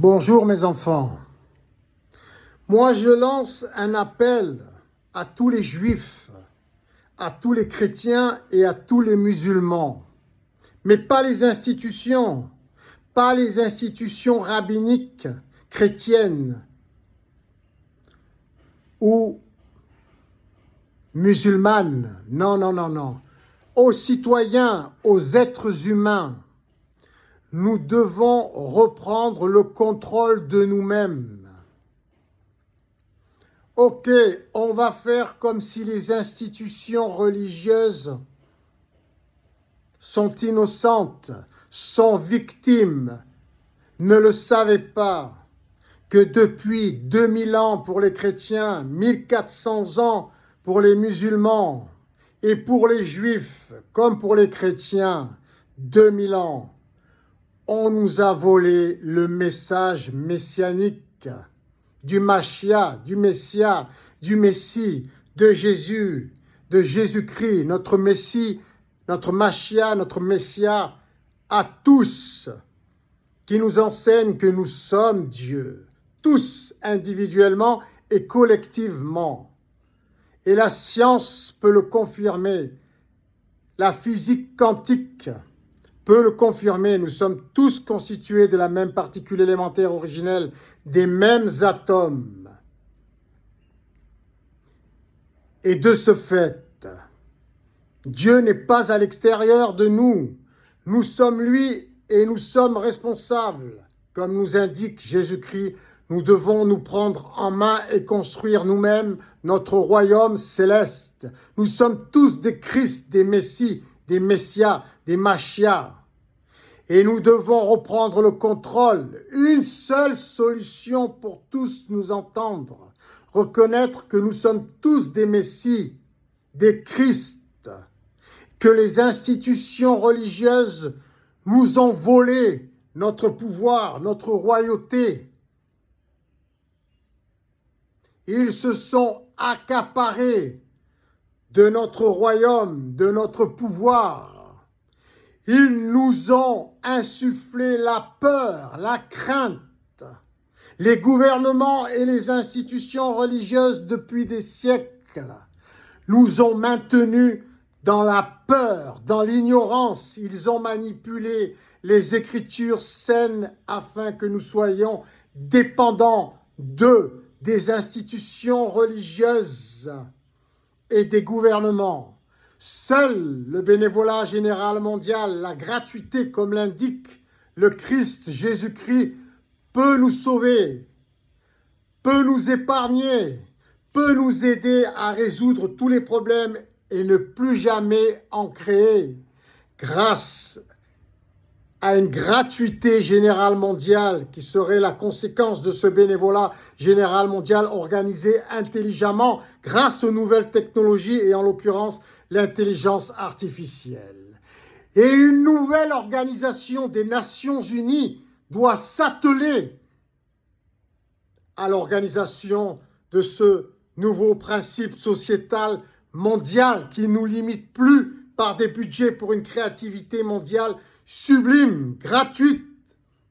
Bonjour mes enfants. Moi je lance un appel à tous les juifs, à tous les chrétiens et à tous les musulmans. Mais pas les institutions rabbiniques chrétiennes ou musulmanes. Non. Aux citoyens, aux êtres humains. Nous devons reprendre le contrôle de nous-mêmes. Ok, on va faire comme si les institutions religieuses sont innocentes, sont victimes, ne le savaient pas que depuis 2000 ans pour les chrétiens, 1400 ans pour les musulmans et pour les juifs comme pour les chrétiens, 2000 ans. On nous a volé le message messianique du Mashiach, du Messia, du Messie, de Jésus, de Jésus-Christ, notre Messie, notre Mashiach, notre Messia, à tous, qui nous enseigne que nous sommes Dieu, tous individuellement et collectivement. Et la science peut le confirmer, la physique quantique peut le confirmer, nous sommes tous constitués de la même particule élémentaire originelle, des mêmes atomes. Et de ce fait, Dieu n'est pas à l'extérieur de nous. Nous sommes lui et nous sommes responsables. Comme nous indique Jésus-Christ, nous devons nous prendre en main et construire nous-mêmes notre royaume céleste. Nous sommes tous des Christ, des Messies, des Messias, des Mashiach. Et nous devons reprendre le contrôle. Une seule solution pour tous nous entendre. Reconnaître que nous sommes tous des Messies, des Christ, que les institutions religieuses nous ont volé notre pouvoir, notre royauté. Ils se sont accaparés de notre royaume, de notre pouvoir. Ils nous ont insufflé la peur, la crainte. Les gouvernements et les institutions religieuses depuis des siècles nous ont maintenus dans la peur, dans l'ignorance. Ils ont manipulé les Écritures saines afin que nous soyons dépendants d'eux, des institutions religieuses et des gouvernements. Seul le bénévolat général mondial, la gratuité comme l'indique le Christ Jésus-Christ, peut nous sauver, peut nous épargner, peut nous aider à résoudre tous les problèmes et ne plus jamais en créer. Grâce à une gratuité générale mondiale qui serait la conséquence de ce bénévolat général mondial organisé intelligemment grâce aux nouvelles technologies et en l'occurrence l'intelligence artificielle. Et une nouvelle organisation des Nations Unies doit s'atteler à l'organisation de ce nouveau principe sociétal mondial qui ne nous limite plus par des budgets pour une créativité mondiale sublime, gratuite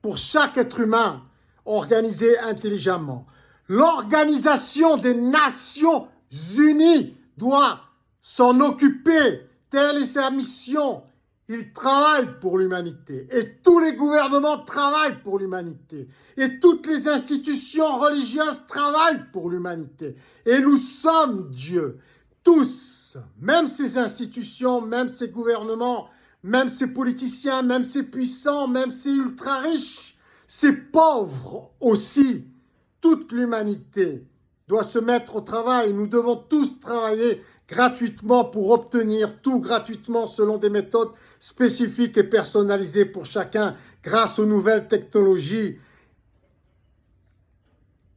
pour chaque être humain, organisé intelligemment. L'organisation des Nations Unies doit s'en occuper, telle est sa mission. Il travaille pour l'humanité et tous les gouvernements travaillent pour l'humanité et toutes les institutions religieuses travaillent pour l'humanité. Et nous sommes Dieu, tous, même ces institutions, même ces gouvernements, même ces politiciens, même ces puissants, même ces ultra riches, ces pauvres aussi. Toute l'humanité doit se mettre au travail. Nous devons tous travailler gratuitement pour obtenir tout gratuitement selon des méthodes spécifiques et personnalisées pour chacun grâce aux nouvelles technologies.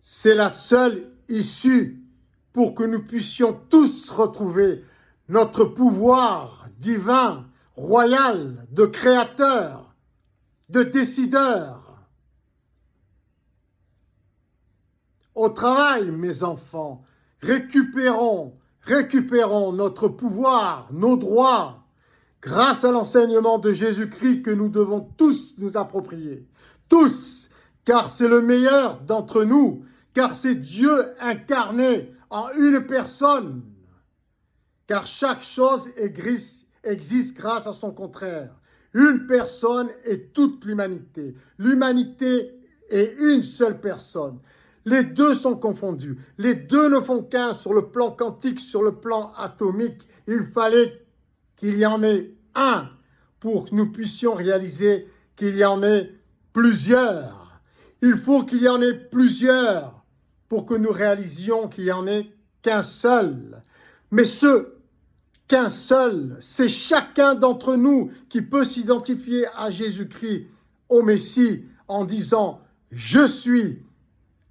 C'est la seule issue pour que nous puissions tous retrouver notre pouvoir divin, royal, de créateur, de décideur. Au travail, mes enfants, récupérons notre pouvoir, nos droits, grâce à l'enseignement de Jésus-Christ que nous devons tous nous approprier. Tous, car c'est le meilleur d'entre nous, car c'est Dieu incarné en une personne, car chaque chose existe grâce à son contraire. Une personne et toute l'humanité. L'humanité est une seule personne. Les deux sont confondus. Les deux ne font qu'un sur le plan quantique, sur le plan atomique. Il fallait qu'il y en ait un pour que nous puissions réaliser qu'il y en ait plusieurs. Il faut qu'il y en ait plusieurs pour que nous réalisions qu'il n'y en ait qu'un seul. Mais ce qu'un seul, c'est chacun d'entre nous qui peut s'identifier à Jésus-Christ, au Messie, en disant « Je suis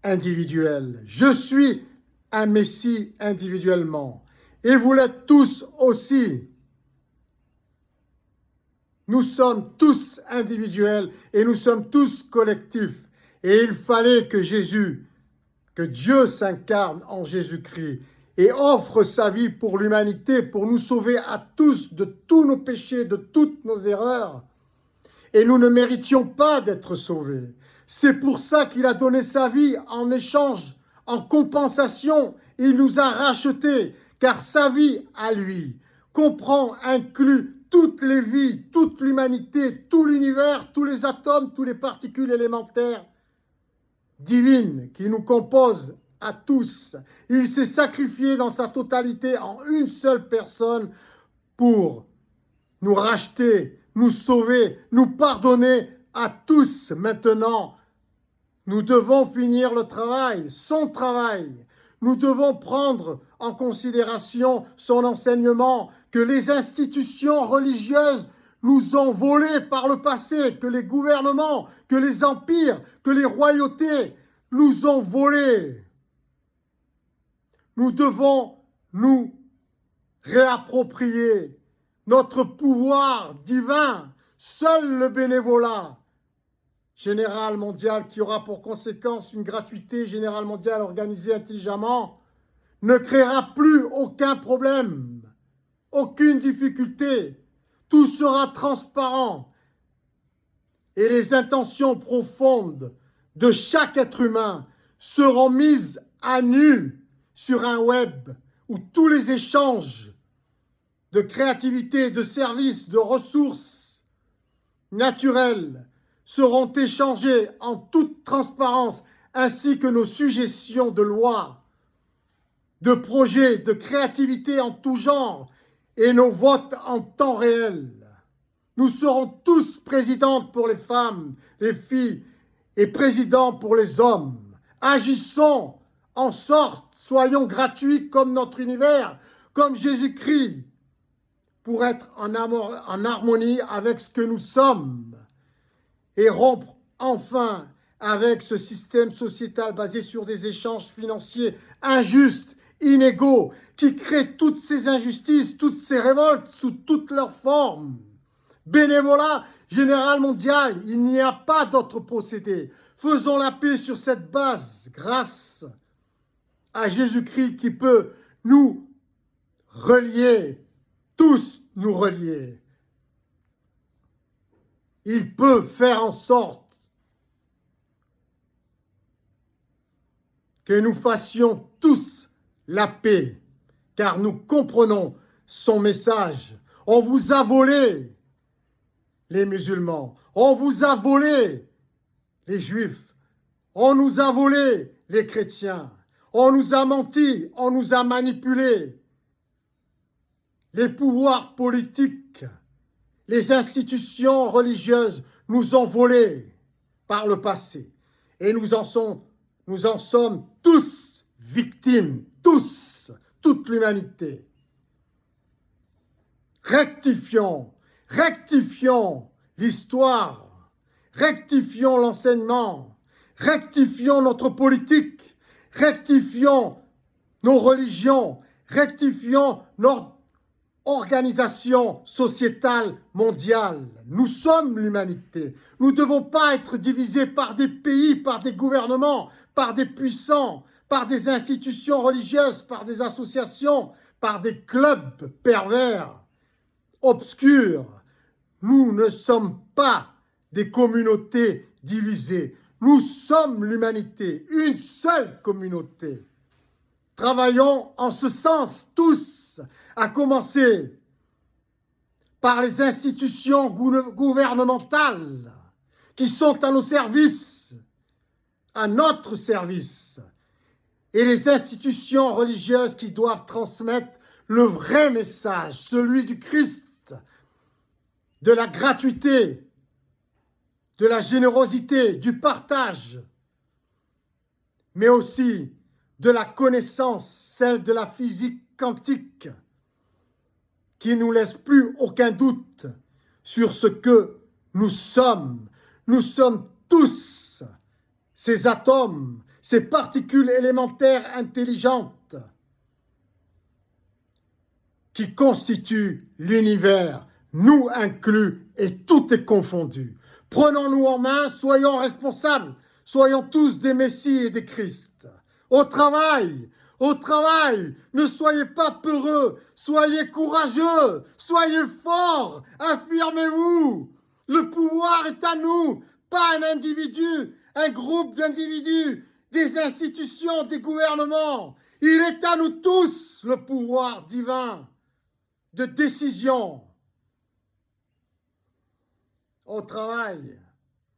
individuel, je suis un Messie individuellement. » Et vous l'êtes tous aussi. Nous sommes tous individuels et nous sommes tous collectifs. Et il fallait que Dieu s'incarne en Jésus-Christ et offre sa vie pour l'humanité, pour nous sauver à tous de tous nos péchés, de toutes nos erreurs. Et nous ne méritions pas d'être sauvés. C'est pour ça qu'il a donné sa vie en échange, en compensation. Il nous a rachetés, car sa vie à lui inclut toutes les vies, toute l'humanité, tout l'univers, tous les atomes, toutes les particules élémentaires divines qui nous composent à tous. Il s'est sacrifié dans sa totalité en une seule personne pour nous racheter, nous sauver, nous pardonner à tous. Maintenant, nous devons finir le travail, son travail. Nous devons prendre en considération son enseignement que les institutions religieuses nous ont volé par le passé, que les gouvernements, que les empires, que les royautés nous ont volé. Nous devons nous réapproprier notre pouvoir divin. Seul le bénévolat général mondial, qui aura pour conséquence une gratuité générale mondiale organisée intelligemment, ne créera plus aucun problème, aucune difficulté. Tout sera transparent et les intentions profondes de chaque être humain seront mises à nu sur un web où tous les échanges de créativité, de services, de ressources naturelles seront échangés en toute transparence, ainsi que nos suggestions de lois, de projets, de créativité en tout genre et nos votes en temps réel. Nous serons tous présidentes pour les femmes, les filles et présidents pour les hommes. Agissons en sorte, soyons gratuits comme notre univers, comme Jésus-Christ, pour être en harmonie avec ce que nous sommes et rompre enfin avec ce système sociétal basé sur des échanges financiers injustes, inégaux, qui crée toutes ces injustices, toutes ces révoltes sous toutes leurs formes. Bénévolat général mondial, il n'y a pas d'autre procédé. Faisons la paix sur cette base grâce à Jésus-Christ qui peut nous relier, tous nous relier. Il peut faire en sorte que nous fassions tous la paix, car nous comprenons son message. On vous a volé, les musulmans. On vous a volé, les juifs. On nous a volé, les chrétiens. On nous a menti, on nous a manipulés. Les pouvoirs politiques, les institutions religieuses nous ont volés par le passé. Et nous en sommes tous victimes, tous, toute l'humanité. Rectifions l'histoire, rectifions l'enseignement, rectifions notre politique, rectifions nos religions, rectifions notre organisation sociétale mondiale. Nous sommes l'humanité. Nous ne devons pas être divisés par des pays, par des gouvernements, par des puissants, par des institutions religieuses, par des associations, par des clubs pervers, obscurs. Nous ne sommes pas des communautés divisées. Nous sommes l'humanité, une seule communauté. Travaillons en ce sens tous, à commencer par les institutions gouvernementales qui sont à nos services, à notre service, et les institutions religieuses qui doivent transmettre le vrai message, celui du Christ, de la gratuité, de la générosité, du partage, mais aussi de la connaissance, celle de la physique quantique, qui ne nous laisse plus aucun doute sur ce que nous sommes. Nous sommes tous ces atomes, ces particules élémentaires intelligentes qui constituent l'univers, nous inclus, et tout est confondu. Prenons-nous en main, soyons responsables, soyons tous des Messies et des Christ. Au travail, ne soyez pas peureux, soyez courageux, soyez forts, affirmez-vous. Le pouvoir est à nous, pas un individu, un groupe d'individus, des institutions, des gouvernements. Il est à nous tous le pouvoir divin de décision. Au travail.